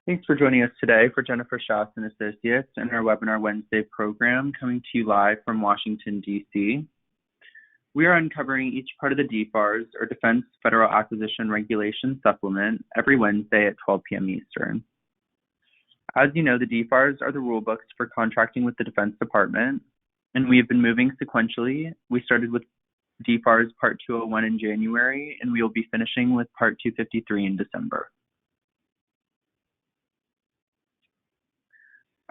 Thanks for joining us today for Jennifer Schaus and Associates and our Webinar Wednesday program coming to you live from Washington, D.C. We are uncovering each part of the DFARS, or Defense Federal Acquisition Regulation Supplement, every Wednesday at 12 p.m. Eastern. As you know, the DFARS are the rulebooks for contracting with the Defense Department, and we have been moving sequentially. We started with DFARS Part 201 in January, and we will be finishing with Part 253 in December.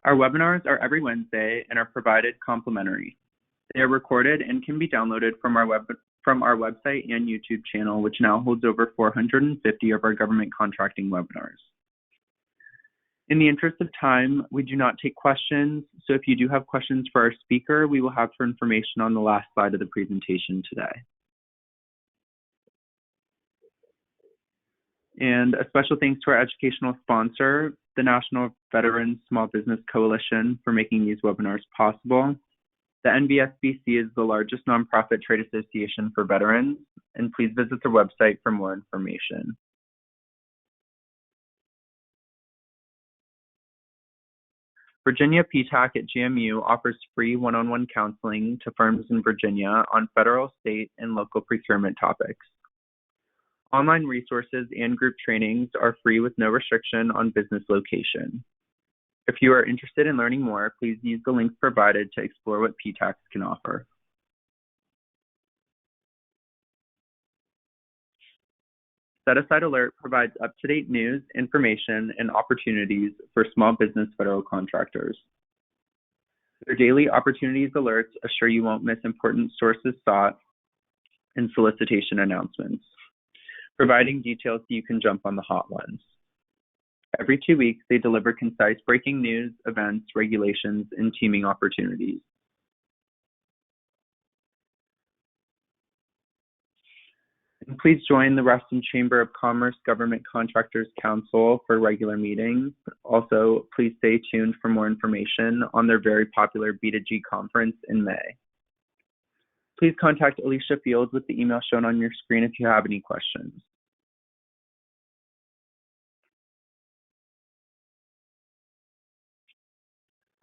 Our webinars are every Wednesday and are provided complimentary. They are recorded and can be downloaded from our website and YouTube channel, which now holds over 450 of our government contracting webinars. In the interest of time, we do not take questions, so if you do have questions for our speaker, we will have her information on the last slide of the presentation today. And a special thanks to our educational sponsor, the National Veterans Small Business Coalition, for making these webinars possible. The NVSBC is the largest nonprofit trade association for veterans, and please visit their website for more information. Virginia PTAC at GMU offers free one-on-one counseling to firms in Virginia on federal, state, and local procurement topics. Online resources and group trainings are free with no restriction on business location. If you are interested in learning more, please use the links provided to explore what PTACs can offer. Set Aside Alert provides up-to-date news, information, and opportunities for small business federal contractors. Their daily opportunities alerts assure you won't miss important sources sought and solicitation announcements, providing details so you can jump on the hot ones. Every 2 weeks, they deliver concise breaking news, events, regulations, and teaming opportunities. And please join the Reston Chamber of Commerce Government Contractors Council for regular meetings. Also, please stay tuned for more information on their very popular B2G conference in May. Please contact Alicia Fields with the email shown on your screen if you have any questions.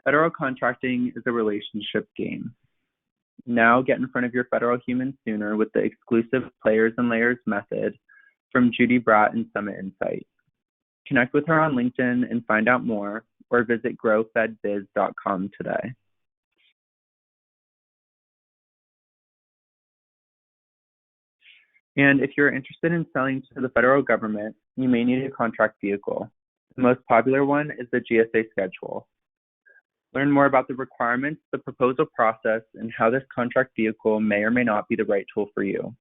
Federal contracting is a relationship game. Now get in front of your federal human sooner with the exclusive Players and Layers method from Judy Bratt and Summit Insight. Connect with her on LinkedIn and find out more, or visit growfedbiz.com today. And if you're interested in selling to the federal government, you may need a contract vehicle. The most popular one is the GSA schedule. Learn more about the requirements, the proposal process, and how this contract vehicle may or may not be the right tool for you.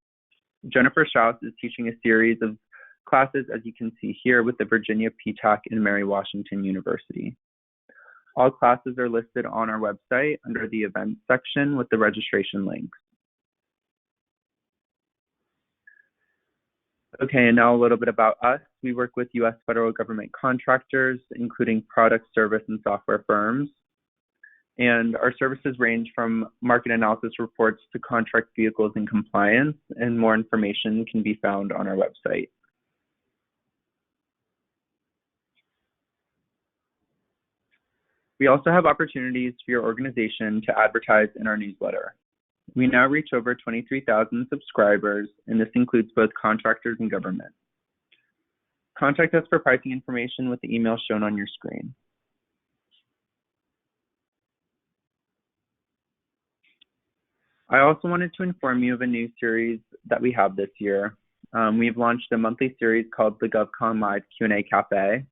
Jennifer Schaus is teaching a series of classes, as you can see here, with the Virginia PTAC and Mary Washington University. All classes are listed on our website under the events section with the registration links. Okay, and now a little bit about us. We work with U.S. federal government contractors, including product, service, and software firms. And our services range from market analysis reports to contract vehicles and compliance, and more information can be found on our website. We also have opportunities for your organization to advertise in our newsletter. We now reach over 23,000 subscribers, and this includes both contractors and government. Contact us for pricing information with the email shown on your screen. I also wanted to inform you of a new series that we have this year. We've launched a monthly series called the GovCon Live Q&A Cafe.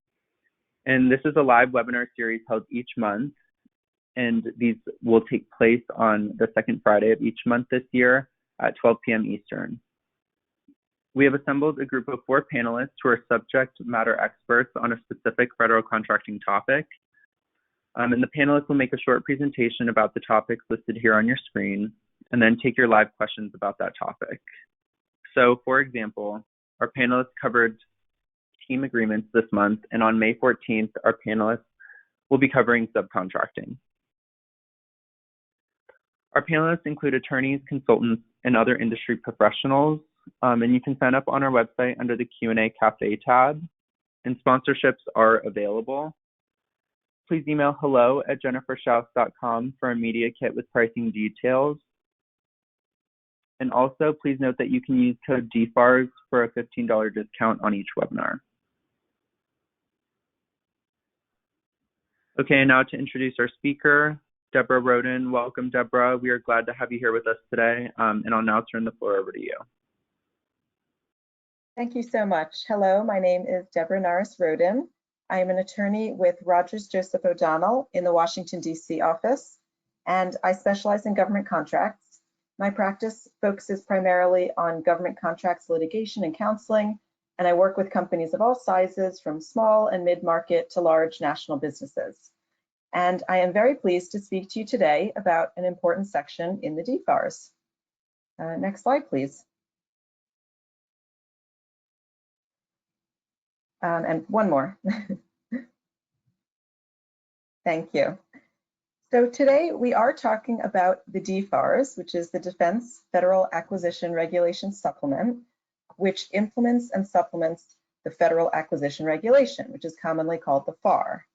And this is a live webinar series held each month. And these will take place on the second Friday of each month this year at 12 p.m. Eastern. We have assembled a group of 4 panelists who are subject matter experts on a specific federal contracting topic. And the panelists will make a short presentation about the topics listed here on your screen, and then take your live questions about that topic. So, for example, our panelists covered team agreements this month, and on May 14th, our panelists will be covering subcontracting. Our panelists include attorneys, consultants, and other industry professionals, and you can sign up on our website under the Q&A Cafe tab. and sponsorships are available. Please email hello@jenniferschaus.com for a media kit with pricing details. And also, please note that you can use code DFARS for a $15 discount on each webinar. Okay, now to introduce our speaker, Deborah Roden. Welcome, Deborah. We are glad to have you here with us today, and I'll now turn the floor over to you. Thank you so much. Hello, my name is Deborah Norris Roden. I am an attorney with Rogers Joseph O'Donnell in the Washington, D.C. office, and I specialize in government contracts. My practice focuses primarily on government contracts litigation and counseling, and I work with companies of all sizes, from small and mid-market to large national businesses. And I am very pleased to speak to you today about an important section in the DFARS. Next slide, please. And one more. Thank you. So today we are talking about the DFARS, which is the Defense Federal Acquisition Regulation Supplement, which implements and supplements the Federal Acquisition Regulation, which is commonly called the FAR.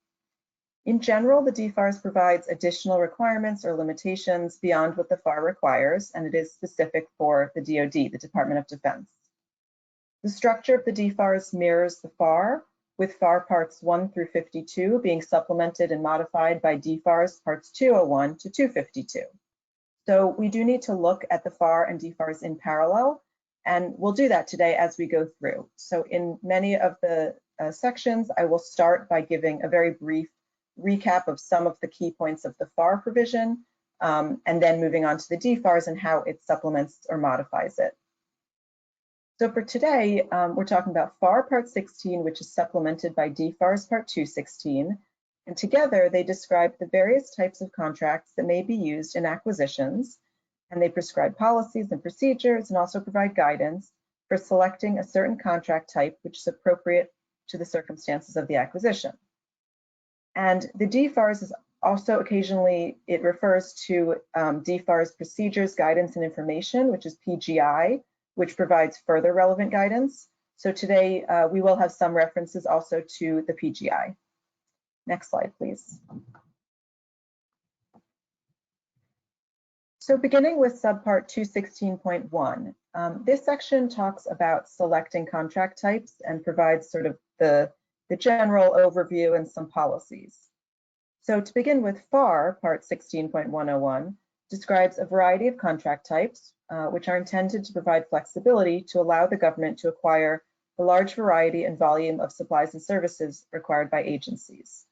In general, the DFARS provides additional requirements or limitations beyond what the FAR requires, and it is specific for the DoD, the Department of Defense. The structure of the DFARS mirrors the FAR, with FAR Parts 1 through 52 being supplemented and modified by DFARS Parts 201 to 252. So we do need to look at the FAR and DFARS in parallel, and we'll do that today as we go through. So in many of the sections, I will start by giving a very brief recap of some of the key points of the FAR provision, and then moving on to the DFARS and how it supplements or modifies it. So for today, we're talking about FAR Part 16, which is supplemented by DFARS Part 216. And together, they describe the various types of contracts that may be used in acquisitions. And they prescribe policies and procedures and also provide guidance for selecting a certain contract type, which is appropriate to the circumstances of the acquisition. And the DFARS is also occasionally, it refers to DFARS procedures, guidance, and information, which is PGI, which provides further relevant guidance. So today we will have some references also to the PGI. Next slide, please. So beginning with subpart 216.1, this section talks about selecting contract types and provides sort of the general overview and some policies. So to begin with, FAR, part 16.101, describes a variety of contract types, which are intended to provide flexibility to allow the government to acquire the large variety and volume of supplies and services required by agencies.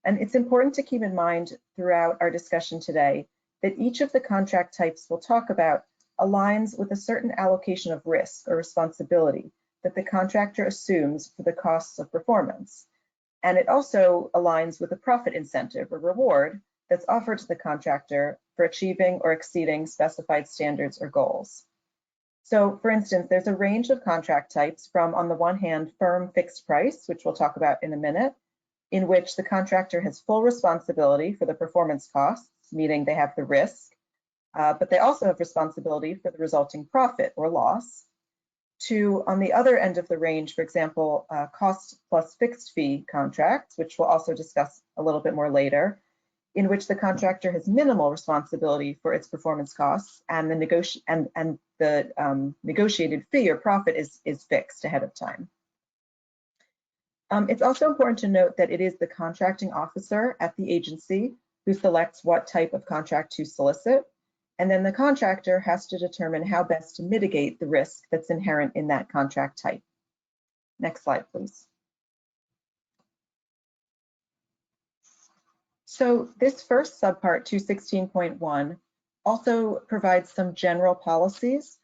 And it's important to keep in mind throughout our discussion today that each of the contract types we'll talk about aligns with a certain allocation of risk or responsibility that the contractor assumes for the costs of performance. And it also aligns with a profit incentive or reward that's offered to the contractor for achieving or exceeding specified standards or goals. So for instance, there's a range of contract types from, on the one hand, firm fixed price, which we'll talk about in a minute, in which the contractor has full responsibility for the performance costs, meaning they have the risk, but they also have responsibility for the resulting profit or loss, to, on the other end of the range, for example, cost plus fixed fee contracts, which we'll also discuss a little bit more later, in which the contractor has minimal responsibility for its performance costs, and the negotiated fee or profit is fixed ahead of time. It's also important to note that it is the contracting officer at the agency who selects what type of contract to solicit, and then the contractor has to determine how best to mitigate the risk that's inherent in that contract type. Next slide, please. So this first subpart, 216.1, also provides some general policies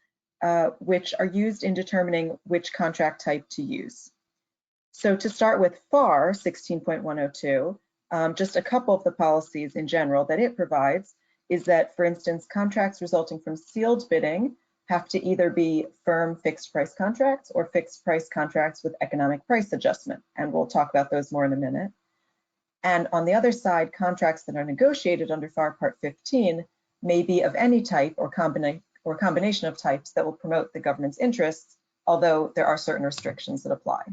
which are used in determining which contract type to use. So to start with FAR 16.102, just a couple of the policies in general that it provides is that, for instance, contracts resulting from sealed bidding have to either be firm fixed price contracts or fixed price contracts with economic price adjustment, and we'll talk about those more in a minute. And on the other side, contracts that are negotiated under FAR Part 15 may be of any type or combination of types that will promote the government's interests, although there are certain restrictions that apply.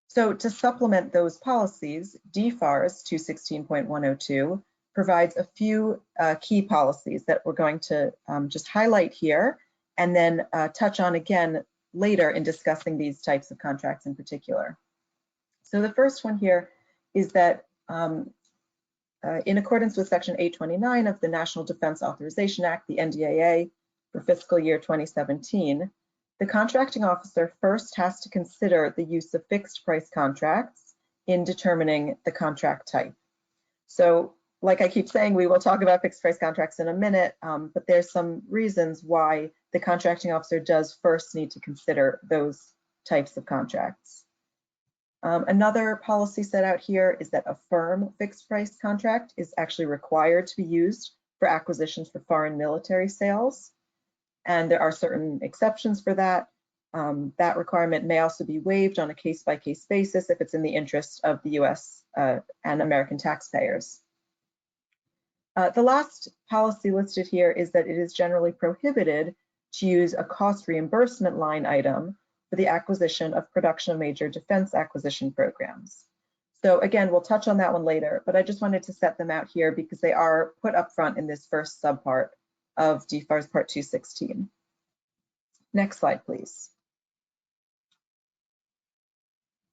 So to supplement those policies, DFARS 216.102 provides a few key policies that we're going to just highlight here and then touch on again later in discussing these types of contracts in particular. So the first one here is that in accordance with Section 829 of the National Defense Authorization Act, the NDAA, for fiscal year 2017, the contracting officer first has to consider the use of fixed price contracts in determining the contract type. So like I keep saying, we will talk about fixed price contracts in a minute, but there's some reasons why the contracting officer does first need to consider those types of contracts. Another policy set out here is that a firm fixed price contract is actually required to be used for acquisitions for foreign military sales. And there are certain exceptions for that. That requirement may also be waived on a case-by-case basis if it's in the interest of the US and American taxpayers. The last policy listed here is that it is generally prohibited to use a cost reimbursement line item for the acquisition of production of major defense acquisition programs. So again, we'll touch on that one later, but I just wanted to set them out here because they are put up front in this first subpart of DFARS Part 216. Next slide, please.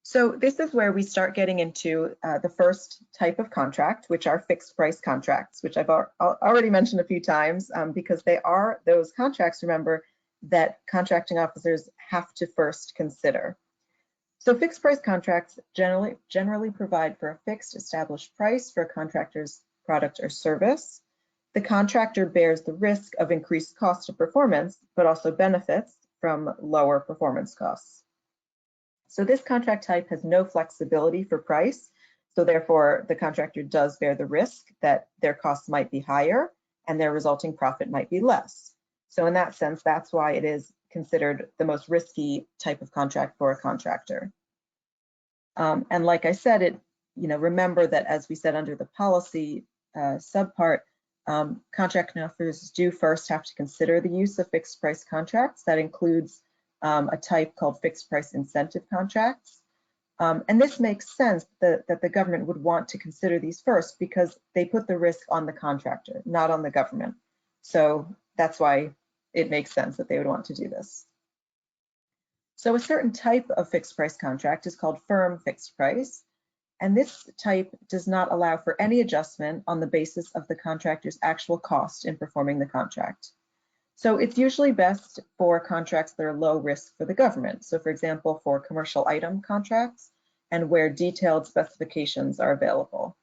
So this is where we start getting into the first type of contract, which are fixed price contracts, which I've already mentioned a few times because they are those contracts, remember, that contracting officers have to first consider. So fixed price contracts generally provide for a fixed established price for a contractor's product or service. The contractor bears the risk of increased cost of performance, but also benefits from lower performance costs. So this contract type has no flexibility for price. So therefore, the contractor does bear the risk that their costs might be higher and their resulting profit might be less. So in that sense, that's why it is considered the most risky type of contract for a contractor. And like I said, remember that as we said under the policy subpart, contracting officers do first have to consider the use of fixed price contracts. That includes a type called fixed price incentive contracts. And this makes sense that the government would want to consider these first because they put the risk on the contractor, not on the government. So that's why it makes sense that they would want to do this. So a certain type of fixed price contract is called firm fixed price. And this type does not allow for any adjustment on the basis of the contractor's actual cost in performing the contract. So it's usually best for contracts that are low risk for the government. So for example, for commercial item contracts and where detailed specifications are available.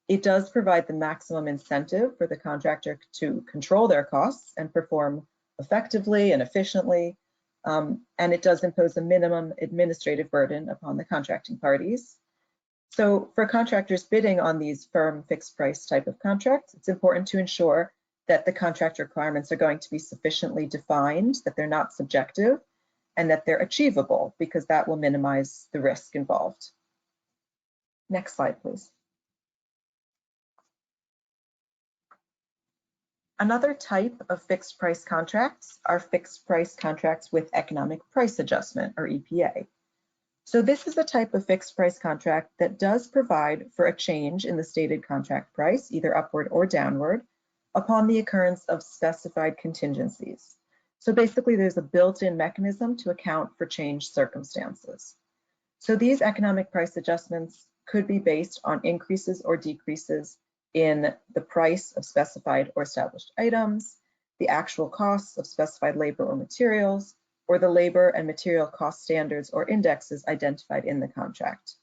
It does provide the maximum incentive for the contractor to control their costs and perform effectively and efficiently. And it does impose a minimum administrative burden upon the contracting parties. So for contractors bidding on these firm fixed price type of contracts, it's important to ensure that the contract requirements are going to be sufficiently defined, that they're not subjective, and that they're achievable, because that will minimize the risk involved. Next slide, please. Another type of fixed price contracts are fixed price contracts with economic price adjustment, or EPA. So this is a type of fixed price contract that does provide for a change in the stated contract price, either upward or downward, upon the occurrence of specified contingencies. So basically there's a built-in mechanism to account for changed circumstances. So these economic price adjustments could be based on increases or decreases in the price of specified or established items, the actual costs of specified labor or materials, or the labor and material cost standards or indexes identified in the contract.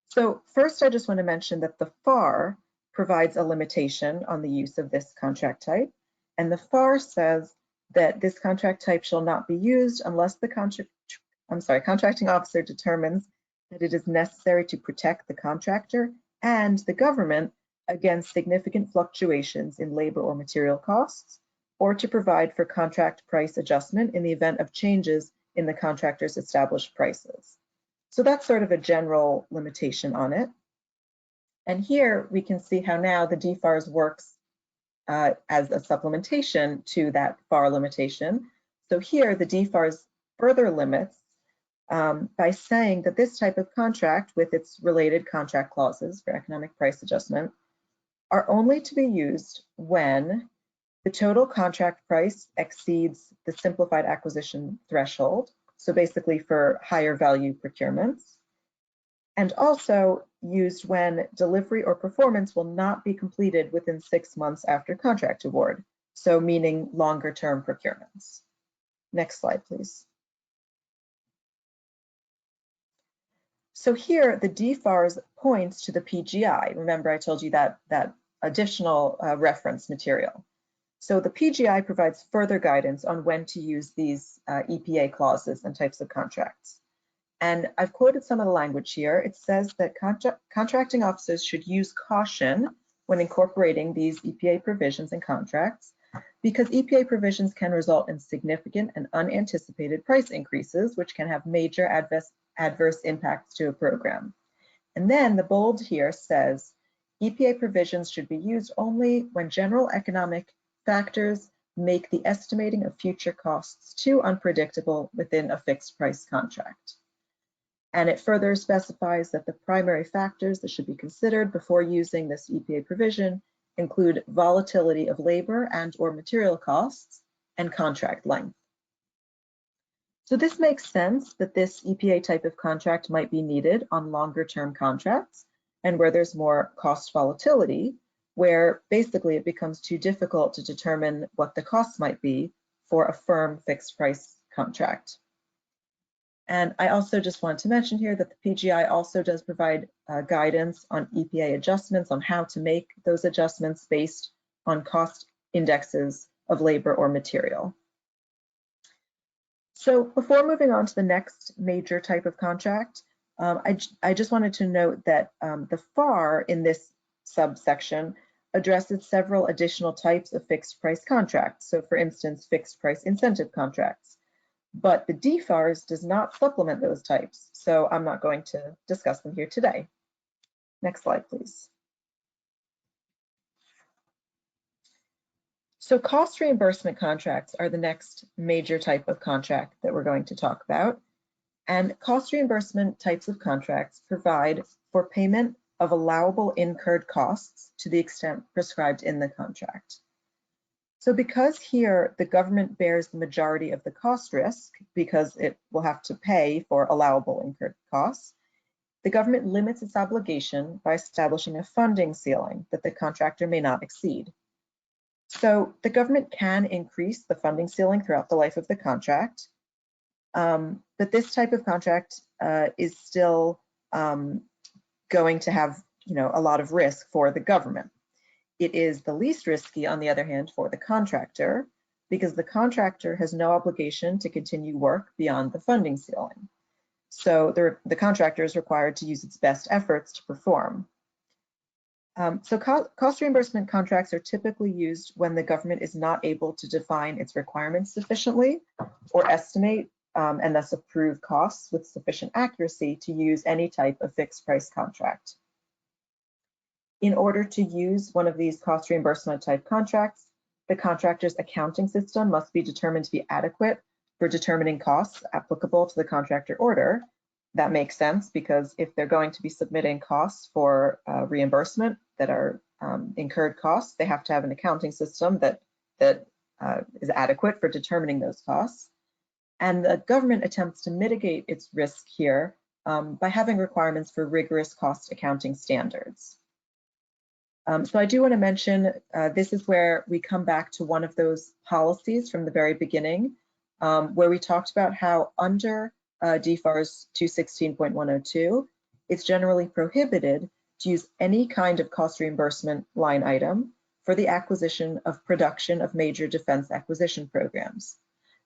So first, I just want to mention that the FAR provides a limitation on the use of this contract type, and the FAR says that this contract type shall not be used unless the contracting officer determines that it is necessary to protect the contractor and the government against significant fluctuations in labor or material costs, or to provide for contract price adjustment in the event of changes in the contractor's established prices. So that's sort of a general limitation on it. And here we can see how now the DFARS works as a supplementation to that FAR limitation. So here the DFARS further limits by saying that this type of contract with its related contract clauses for economic price adjustment are only to be used when the total contract price exceeds the simplified acquisition threshold, so basically for higher value procurements, and also used when delivery or performance will not be completed within 6 months after contract award, so meaning longer term procurements. Next slide, please. So here, the DFARS points to the PGI. Remember, I told you that additional reference material. So the PGI provides further guidance on when to use these EPA clauses and types of contracts. And I've quoted some of the language here. It says that contracting officers should use caution when incorporating these EPA provisions in contracts, because EPA provisions can result in significant and unanticipated price increases, which can have major adverse impacts to a program. And then the bold here says, EPA provisions should be used only when general economic factors make the estimating of future costs too unpredictable within a fixed price contract. And it further specifies that the primary factors that should be considered before using this EPA provision include volatility of labor and/or material costs and contract length. So this makes sense that this EPA type of contract might be needed on longer term contracts and where there's more cost volatility, where basically it becomes too difficult to determine what the costs might be for a firm fixed price contract. And I also just want to mention here that the PGI also does provide guidance on EPA adjustments, on how to make those adjustments based on cost indexes of labor or material. So before moving on to the next major type of contract, I just wanted to note that the FAR in this subsection addresses several additional types of fixed price contracts. So for instance, fixed price incentive contracts. But the DFARS does not supplement those types, so I'm not going to discuss them here today. Next slide, please. So cost reimbursement contracts are the next major type of contract that we're going to talk about. And cost reimbursement types of contracts provide for payment of allowable incurred costs to the extent prescribed in the contract. So because here the government bears the majority of the cost risk because it will have to pay for allowable incurred costs, the government limits its obligation by establishing a funding ceiling that the contractor may not exceed. So the government can increase the funding ceiling throughout the life of the contract, but this type of contract is still going to have, a lot of risk for the government. It is the least risky, on the other hand, for the contractor, because the contractor has no obligation to continue work beyond the funding ceiling. So the contractor is required to use its best efforts to perform. So cost reimbursement contracts are typically used when the government is not able to define its requirements sufficiently or estimate and thus approve costs with sufficient accuracy to use any type of fixed price contract. In order to use one of these cost reimbursement type contracts, the contractor's accounting system must be determined to be adequate for determining costs applicable to the contractor order. That makes sense because if they're going to be submitting costs for reimbursement that are incurred costs, they have to have an accounting system that is adequate for determining those costs. And the government attempts to mitigate its risk here by having requirements for rigorous cost accounting standards. So I do want to mention, this is where we come back to one of those policies from the very beginning, where we talked about how under DFARS 216.102, it's generally prohibited to use any kind of cost reimbursement line item for the acquisition of production of major defense acquisition programs.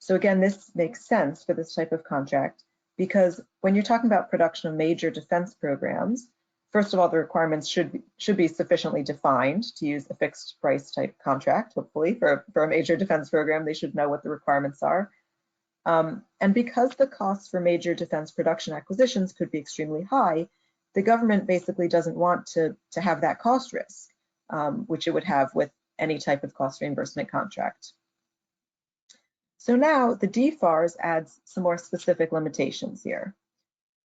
So again, this makes sense for this type of contract because when you're talking about production of major defense programs, first of all, the requirements should be sufficiently defined to use a fixed price type contract. Hopefully for a major defense program, they should know what the requirements are. And because the costs for major defense production acquisitions could be extremely high, the government basically doesn't want to have that cost risk, which it would have with any type of cost reimbursement contract. So now the DFARS adds some more specific limitations here.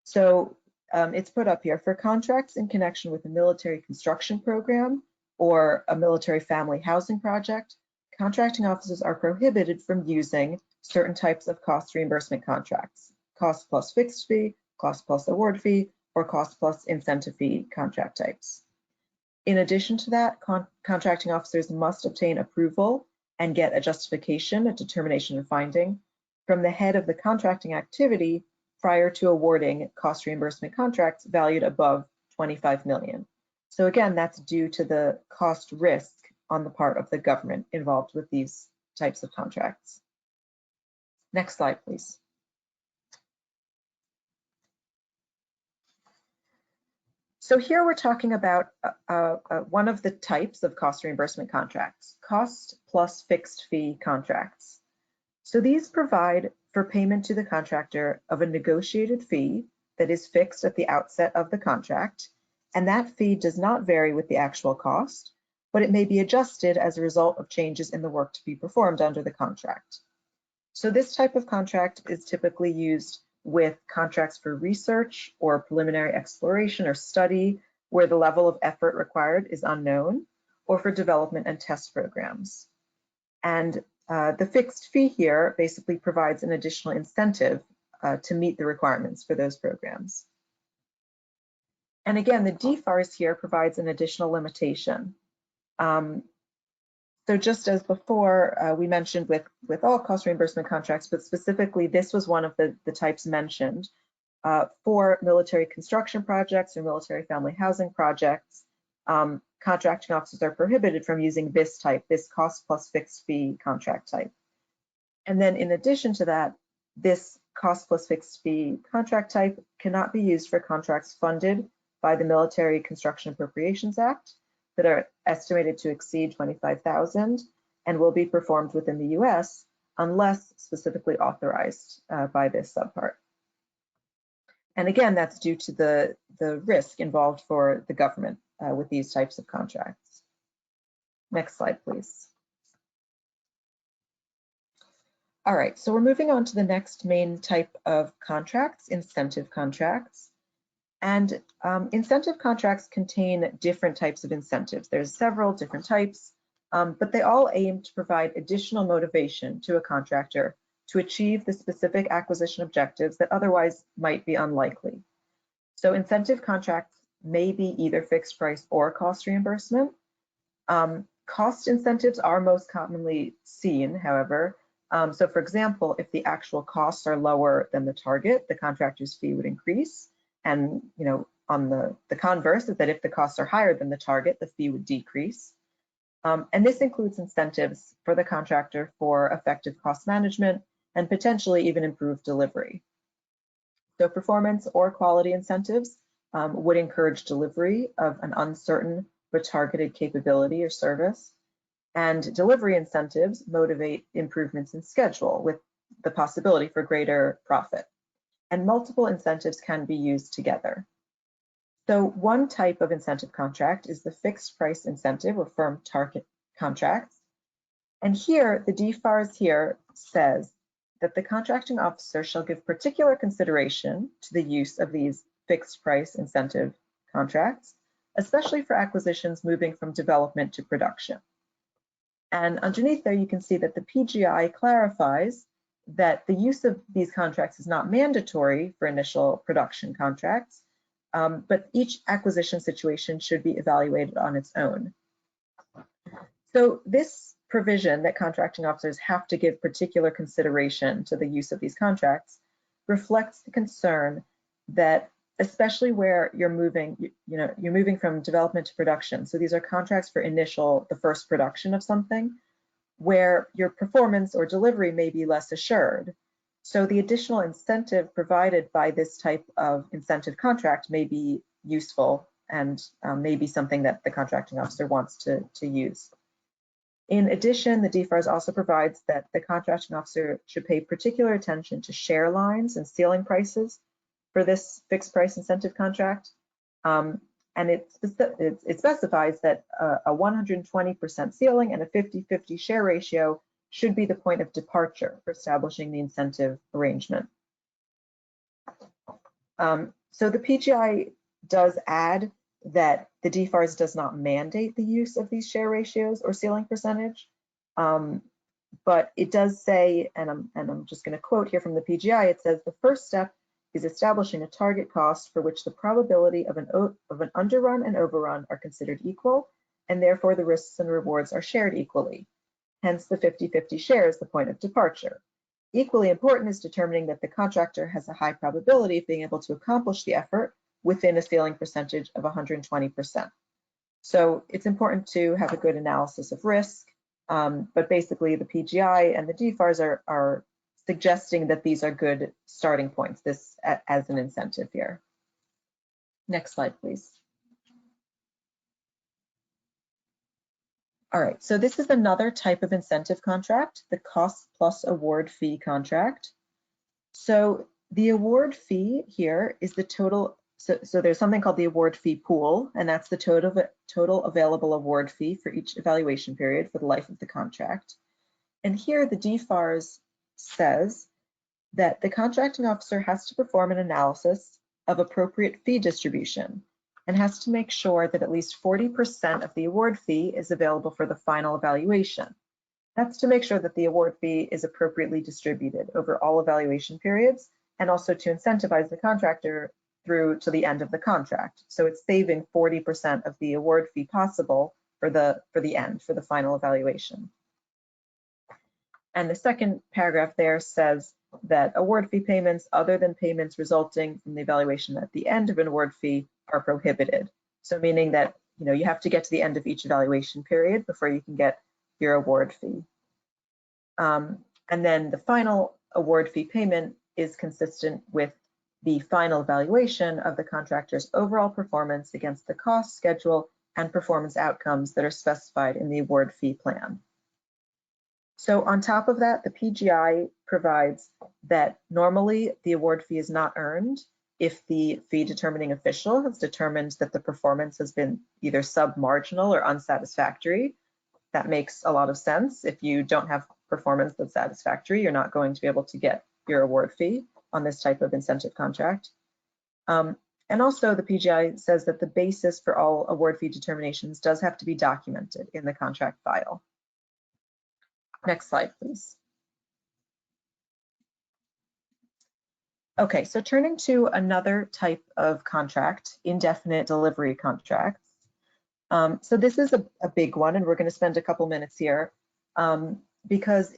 So it's put up here for contracts in connection with a military construction program or a military family housing project, contracting officers are prohibited from using certain types of cost reimbursement contracts, cost plus fixed fee, cost plus award fee, or cost plus incentive fee contract types. In addition to that, contracting officers must obtain approval and get a justification, a determination and finding from the head of the contracting activity prior to awarding cost reimbursement contracts valued above 25 million. So again, that's due to the cost risk on the part of the government involved with these types of contracts. Next slide, please. So here we're talking about one of the types of cost reimbursement contracts, cost plus fixed fee contracts. So these provide for payment to the contractor of a negotiated fee that is fixed at the outset of the contract, and that fee does not vary with the actual cost, but it may be adjusted as a result of changes in the work to be performed under the contract. So this type of contract is typically used with contracts for research or preliminary exploration or study where the level of effort required is unknown, or for development and test programs. And the fixed fee here basically provides an additional incentive to meet the requirements for those programs. And again, the DFARS here provides an additional limitation. So just as before, we mentioned with all cost reimbursement contracts, but specifically this was one of the types mentioned for military construction projects or military family housing projects. Contracting officers are prohibited from using this type, this cost plus fixed fee contract type. And then in addition to that, this cost plus fixed fee contract type cannot be used for contracts funded by the Military Construction Appropriations Act that are estimated to exceed 25,000 and will be performed within the US unless specifically authorized by this subpart. And again, that's due to the risk involved for the government with these types of contracts. Next slide, please. All right, so we're moving on to the next main type of contracts, incentive contracts. And incentive contracts contain different types of incentives. There's several different types, but they all aim to provide additional motivation to a contractor to achieve the specific acquisition objectives that otherwise might be unlikely. So incentive contracts may be either fixed price or cost reimbursement. Cost incentives are most commonly seen, however. So for example, if the actual costs are lower than the target, the contractor's fee would increase. And on the converse is that if the costs are higher than the target, the fee would decrease. And this includes incentives for the contractor for effective cost management and potentially even improved delivery. So performance or quality incentives would encourage delivery of an uncertain but targeted capability or service. And delivery incentives motivate improvements in schedule with the possibility for greater profit. And multiple incentives can be used together. So one type of incentive contract is the fixed price incentive or firm target contracts. And here, the DFARS here says that the contracting officer shall give particular consideration to the use of these fixed price incentive contracts, especially for acquisitions moving from development to production. And underneath there, you can see that the PGI clarifies that the use of these contracts is not mandatory for initial production contracts, but each acquisition situation should be evaluated on its own. So this provision that contracting officers have to give particular consideration to the use of these contracts reflects the concern that especially where you're moving from development to production. So these are contracts for the first production of something, where your performance or delivery may be less assured. So the additional incentive provided by this type of incentive contract may be useful and may be something that the contracting officer wants to use. In addition, the DFARS also provides that the contracting officer should pay particular attention to share lines and ceiling prices for this fixed price incentive contract. And it specifies that a 120% ceiling and a 50-50 share ratio should be the point of departure for establishing the incentive arrangement. So the PGI does add that the DFARS does not mandate the use of these share ratios or ceiling percentage, but it does say, and I'm just going to quote here from the PGI, it says the first step is establishing a target cost for which the probability of an underrun and overrun are considered equal, and therefore the risks and rewards are shared equally. Hence the 50-50 share is the point of departure. Equally important is determining that the contractor has a high probability of being able to accomplish the effort within a ceiling percentage of 120%. So it's important to have a good analysis of risk, but basically the PGI and the DFARS are suggesting that these are good starting points, this as an incentive here. Next slide, please. All right, so this is another type of incentive contract, the cost plus award fee contract. So the award fee here is the total, so there's something called the award fee pool, and that's the total available award fee for each evaluation period for the life of the contract. And here the DFARS says that the contracting officer has to perform an analysis of appropriate fee distribution and has to make sure that at least 40% of the award fee is available for the final evaluation. That's to make sure that the award fee is appropriately distributed over all evaluation periods, and also to incentivize the contractor through to the end of the contract. So it's saving 40% of the award fee possible for the end, for the final evaluation. And the second paragraph there says that award fee payments other than payments resulting from the evaluation at the end of an award fee are prohibited. So meaning that you have to get to the end of each evaluation period before you can get your award fee. And then the final award fee payment is consistent with the final evaluation of the contractor's overall performance against the cost schedule and performance outcomes that are specified in the award fee plan. So on top of that, the PGI provides that normally the award fee is not earned if the fee determining official has determined that the performance has been either sub-marginal or unsatisfactory. That makes a lot of sense. If you don't have performance that's satisfactory, you're not going to be able to get your award fee on this type of incentive contract. And also the PGI says that the basis for all award fee determinations does have to be documented in the contract file. Next slide, please. Okay, so turning to another type of contract, indefinite delivery contracts. So this is a big one, and we're going to spend a couple minutes here because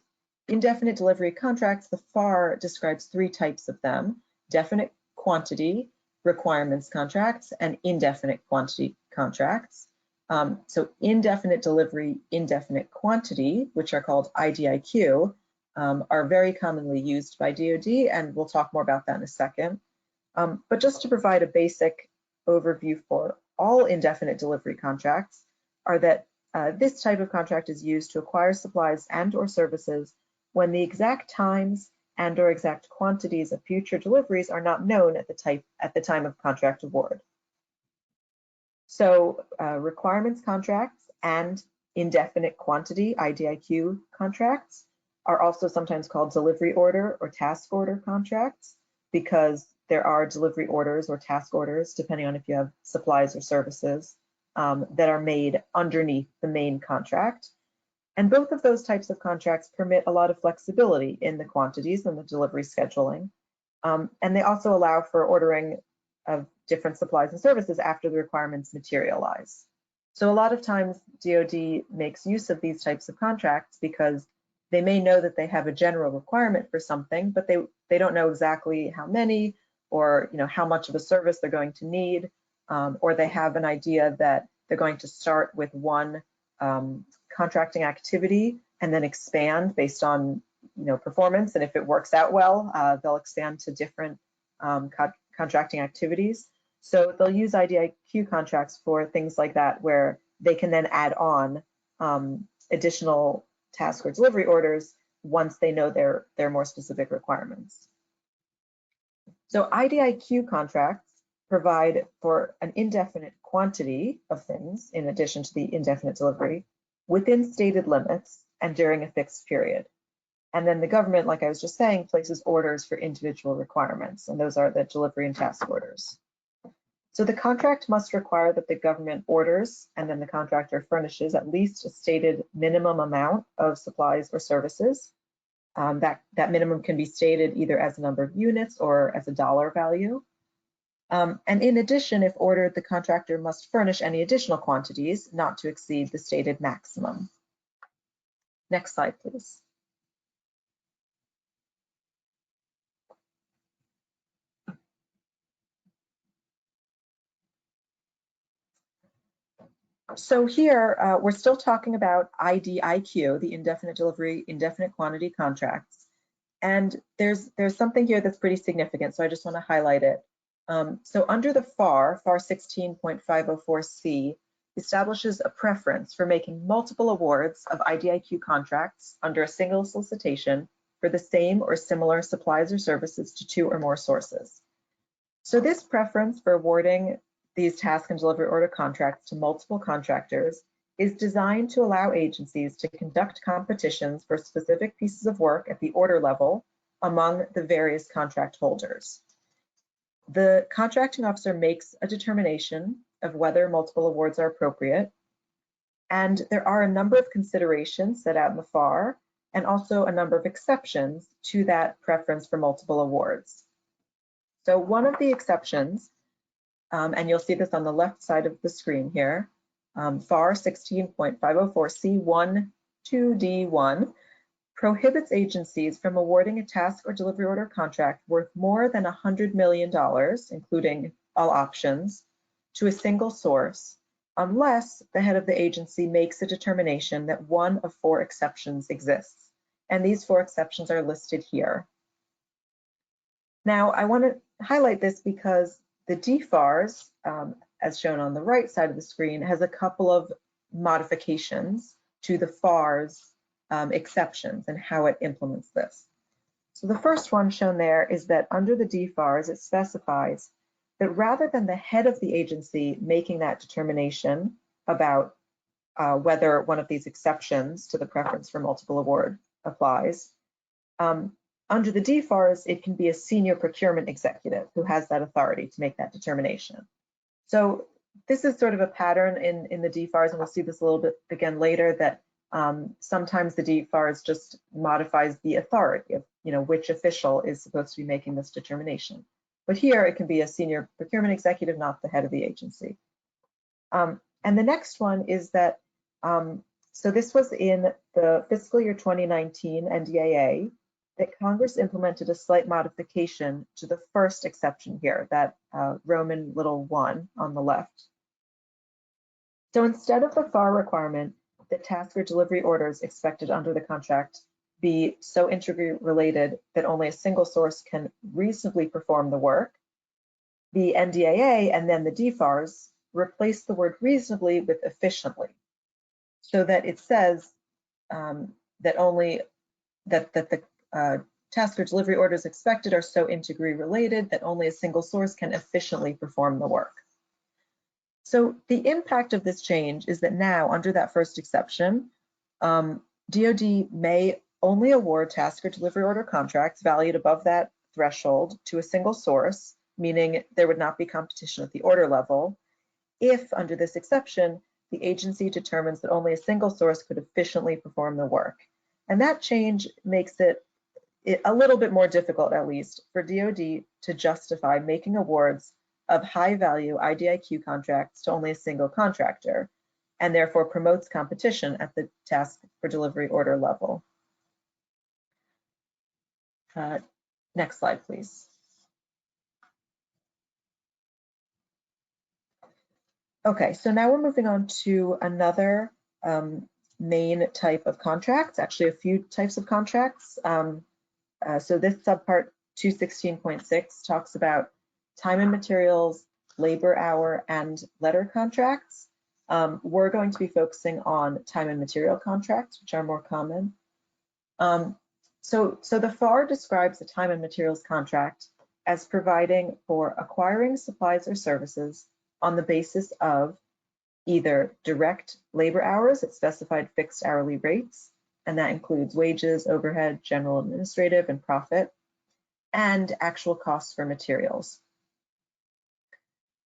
indefinite delivery contracts, the FAR describes three types of them: definite quantity requirements contracts and indefinite quantity contracts. So indefinite delivery, indefinite quantity, which are called IDIQ, are very commonly used by DoD, and we'll talk more about that in a second. But just to provide a basic overview for all indefinite delivery contracts are that this type of contract is used to acquire supplies and or services when the exact times and or exact quantities of future deliveries are not known at the time of contract award. So requirements contracts and indefinite quantity IDIQ contracts are also sometimes called delivery order or task order contracts, because there are delivery orders or task orders, depending on if you have supplies or services, that are made underneath the main contract. And both of those types of contracts permit a lot of flexibility in the quantities and the delivery scheduling. And they also allow for ordering of different supplies and services after the requirements materialize. So a lot of times DoD makes use of these types of contracts because they may know that they have a general requirement for something, but they don't know exactly how many or how much of a service they're going to need, or they have an idea that they're going to start with one contracting activity and then expand based on performance, and if it works out well, they'll expand to different contracting activities. So they'll use IDIQ contracts for things like that, where they can then add on additional task or delivery orders once they know their more specific requirements. So IDIQ contracts provide for an indefinite quantity of things in addition to the indefinite delivery within stated limits and during a fixed period. And then the government, like I was just saying, places orders for individual requirements, and those are the delivery and task orders. So the contract must require that the government orders and then the contractor furnishes at least a stated minimum amount of supplies or services. That minimum can be stated either as a number of units or as a dollar value. And in addition, if ordered, the contractor must furnish any additional quantities not to exceed the stated maximum. Next slide, please. So here, we're still talking about IDIQ, the indefinite delivery, indefinite quantity contracts. And there's something here that's pretty significant, so I just want to highlight it. So under the FAR 16.504C establishes a preference for making multiple awards of IDIQ contracts under a single solicitation for the same or similar supplies or services to 2 or more sources. So this preference for awarding these task and delivery order contracts to multiple contractors is designed to allow agencies to conduct competitions for specific pieces of work at the order level among the various contract holders. The contracting officer makes a determination of whether multiple awards are appropriate, and there are a number of considerations set out in the FAR and also a number of exceptions to that preference for multiple awards. So one of the exceptions, and you'll see this on the left side of the screen here, FAR 16.504C1(2)(d)(1) prohibits agencies from awarding a task or delivery order contract worth more than $100 million, including all options, to a single source, unless the head of the agency makes a determination that one of 4 exceptions exists. And these 4 exceptions are listed here. Now, I want to highlight this because the DFARS, as shown on the right side of the screen, has a couple of modifications to the FARS exceptions and how it implements this. So the first one shown there is that under the DFARS, it specifies that rather than the head of the agency making that determination about whether one of these exceptions to the preference for multiple award applies, under the DFARS, it can be a senior procurement executive who has that authority to make that determination. So this is sort of a pattern in the DFARS, and we'll see this a little bit again later, that sometimes the DFARS just modifies the authority of which official is supposed to be making this determination. But here it can be a senior procurement executive, not the head of the agency. And the next one is that, so this was in the fiscal year 2019 NDAA, that Congress implemented a slight modification to the first exception here, that Roman (1) on the left. So instead of the FAR requirement that task or delivery orders expected under the contract be so integrally related that only a single source can reasonably perform the work, the NDAA and then the DFARS replace the word reasonably with efficiently, so that it says that only the task or delivery orders expected are so integrally related that only a single source can efficiently perform the work. So the impact of this change is that now, under that first exception, DoD may only award task or delivery order contracts valued above that threshold to a single source, meaning there would not be competition at the order level, if under this exception, the agency determines that only a single source could efficiently perform the work. And that change makes it a little bit more difficult, at least, for DoD to justify making awards of high-value IDIQ contracts to only a single contractor, and therefore promotes competition at the task for delivery order level. Next slide, please. Okay, so now we're moving on to another main type of contracts, actually a few types of contracts. So this subpart 216.6 talks about time and materials, labor hour, and letter contracts. We're going to be focusing on time and material contracts, which are more common. So the FAR describes a time and materials contract as providing for acquiring supplies or services on the basis of either direct labor hours at specified fixed hourly rates, and that includes wages, overhead, general administrative, and profit, and actual costs for materials.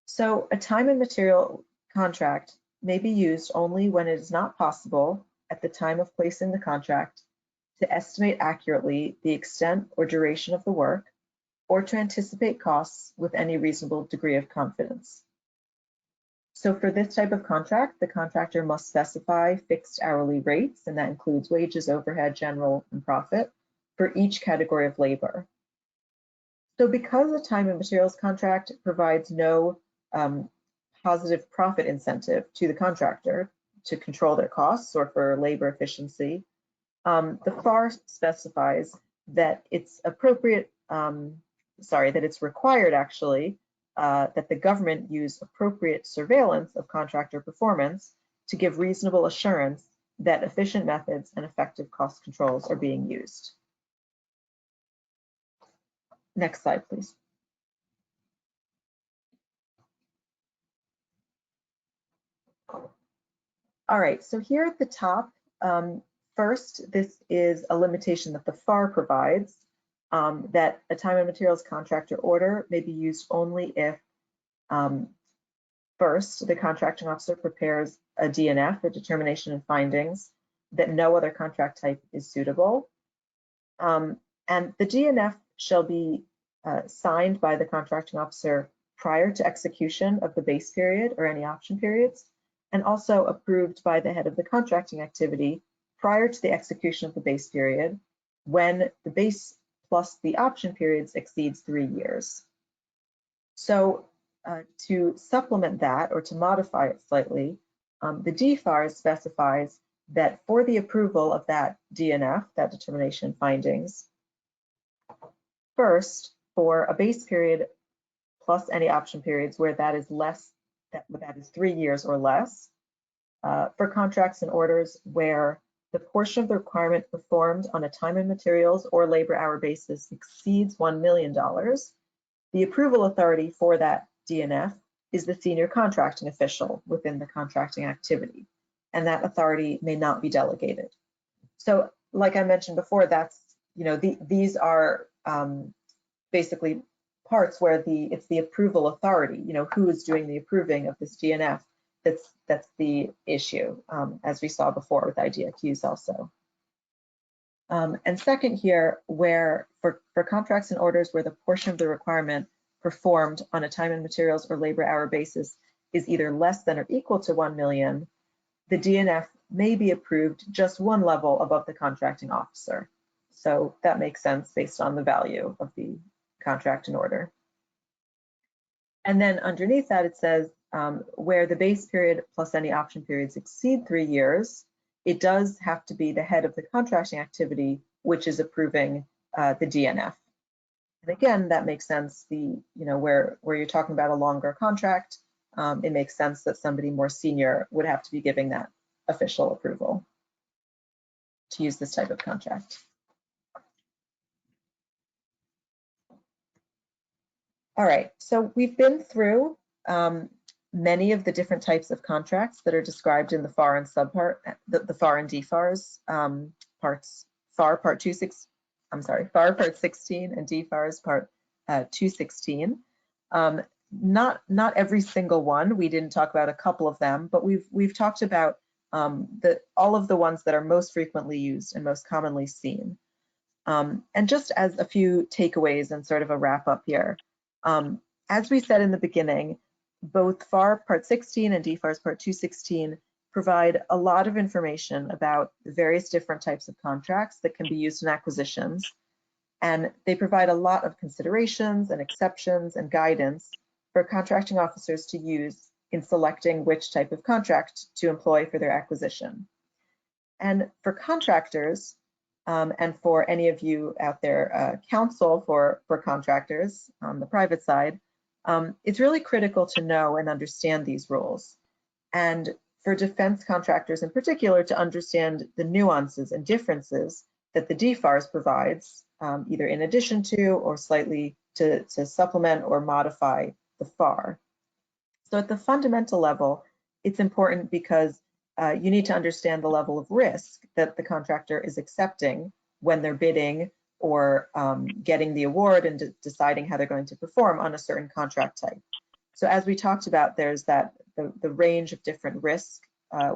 So a time and material contract may be used only when it is not possible at the time of placing the contract to estimate accurately the extent or duration of the work, or to anticipate costs with any reasonable degree of confidence. So for this type of contract, the contractor must specify fixed hourly rates, and that includes wages, overhead, general, and profit for each category of labor. So because the time and materials contract provides no positive profit incentive to the contractor to control their costs or for labor efficiency, the FAR specifies that it's appropriate, that it's required actually, that the government use appropriate surveillance of contractor performance to give reasonable assurance that efficient methods and effective cost controls are being used. Next slide, please. All right, so here at the top, first, this is a limitation that the FAR provides, that a time and materials contract or order may be used only if, first, the contracting officer prepares a DNF, a determination and findings, that no other contract type is suitable. And the DNF shall be signed by the contracting officer prior to execution of the base period or any option periods, and also approved by the head of the contracting activity prior to the execution of the base period when the base plus the option periods exceeds 3 years. So to supplement that or to modify it slightly, the DFARS specifies that for the approval of that DNF, that determination findings, first, for a base period plus any option periods where that is less, that is 3 years or less, for contracts and orders where the portion of the requirement performed on a time and materials or labor hour basis exceeds $1 million, the approval authority for that DNF is the senior contracting official within the contracting activity, and that authority may not be delegated. So like I mentioned before, that's, these are basically parts where it's the approval authority, who is doing the approving of this DNF, that's the issue, as we saw before with IDIQs also. And second here, where for contracts and orders where the portion of the requirement performed on a time and materials or labor hour basis is either less than or equal to 1 million, the DNF may be approved just one level above the contracting officer. So that makes sense based on the value of the contract and order. And then underneath that, it says where the base period plus any option periods exceed 3 years, it does have to be the head of the contracting activity which is approving the DNF. And again, that makes sense. Where you're talking about a longer contract, it makes sense that somebody more senior would have to be giving that official approval to use this type of contract. All right, so we've been through many of the different types of contracts that are described in the FAR and subpart, the FAR and DFARS parts, FAR part 2.6, FAR part 16 and DFARS part 2.16. Not every single one. We didn't talk about a couple of them, but we've talked about all of the ones that are most frequently used and most commonly seen. And just as a few takeaways and sort of a wrap up here, as we said in the beginning, both FAR Part 16 and DFARS Part 2.16 provide a lot of information about the various different types of contracts that can be used in acquisitions. And they provide a lot of considerations and exceptions and guidance for contracting officers to use in selecting which type of contract to employ for their acquisition. And for contractors, and for any of you out there, counsel for contractors on the private side, it's really critical to know and understand these rules. And for defense contractors in particular, to understand the nuances and differences that the DFARS provides, either in addition to or slightly to supplement or modify the FAR. So at the fundamental level, it's important because you need to understand the level of risk that the contractor is accepting when they're bidding or getting the award and deciding how they're going to perform on a certain contract type. So as we talked about, there's the range of different risks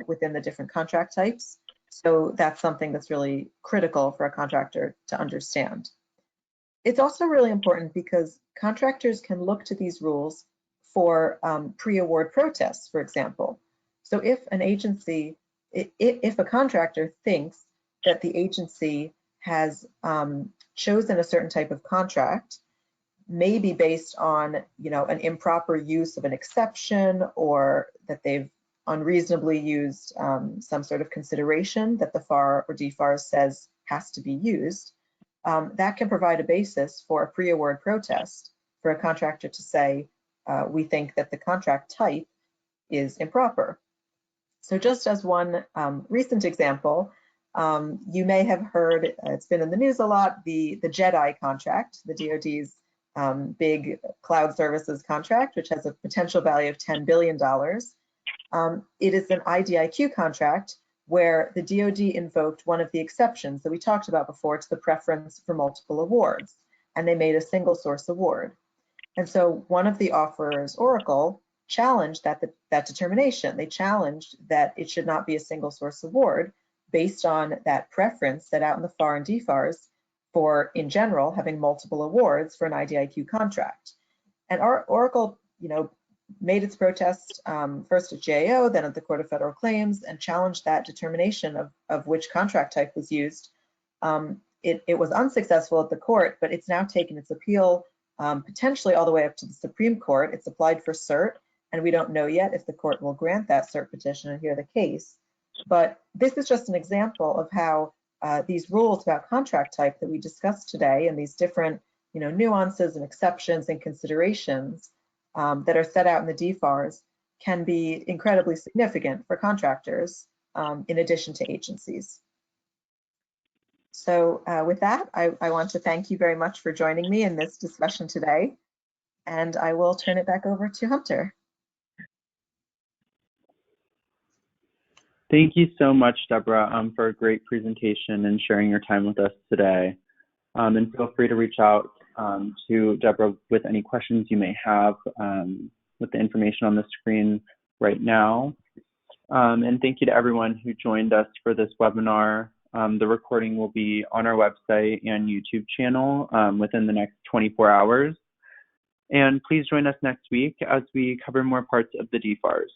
within the different contract types. So that's something that's really critical for a contractor to understand. It's also really important because contractors can look to these rules for pre-award protests, for example. So if an agency, if a contractor thinks that the agency has chosen a certain type of contract, maybe based on, an improper use of an exception, or that they've unreasonably used some sort of consideration that the FAR or DFARS says has to be used, that can provide a basis for a pre-award protest for a contractor to say, we think that the contract type is improper. So just as one recent example, you may have heard, it's been in the news a lot, the JEDI contract, the DoD's big cloud services contract, which has a potential value of $10 billion. It is an IDIQ contract where the DoD invoked one of the exceptions that we talked about before to the preference for multiple awards, and they made a single source award. And so one of the offerers, Oracle, challenged that determination. They challenged that it should not be a single source award based on that preference set out in the FAR and DFARS for, in general, having multiple awards for an IDIQ contract. And Oracle, made its protest first at GAO, then at the Court of Federal Claims, and challenged that determination of which contract type was used. It was unsuccessful at the court, but it's now taken its appeal potentially all the way up to the Supreme Court. It's applied for cert, and we don't know yet if the court will grant that cert petition and hear the case. But this is just an example of how these rules about contract type that we discussed today, and these different nuances and exceptions and considerations that are set out in the DFARS, can be incredibly significant for contractors in addition to agencies. So with that, I want to thank you very much for joining me in this discussion today, and I will turn it back over to Hunter. Thank you so much, Deborah, for a great presentation and sharing your time with us today. And feel free to reach out to Deborah with any questions you may have with the information on the screen right now. And thank you to everyone who joined us for this webinar. The recording will be on our website and YouTube channel within the next 24 hours. And please join us next week as we cover more parts of the DFARS.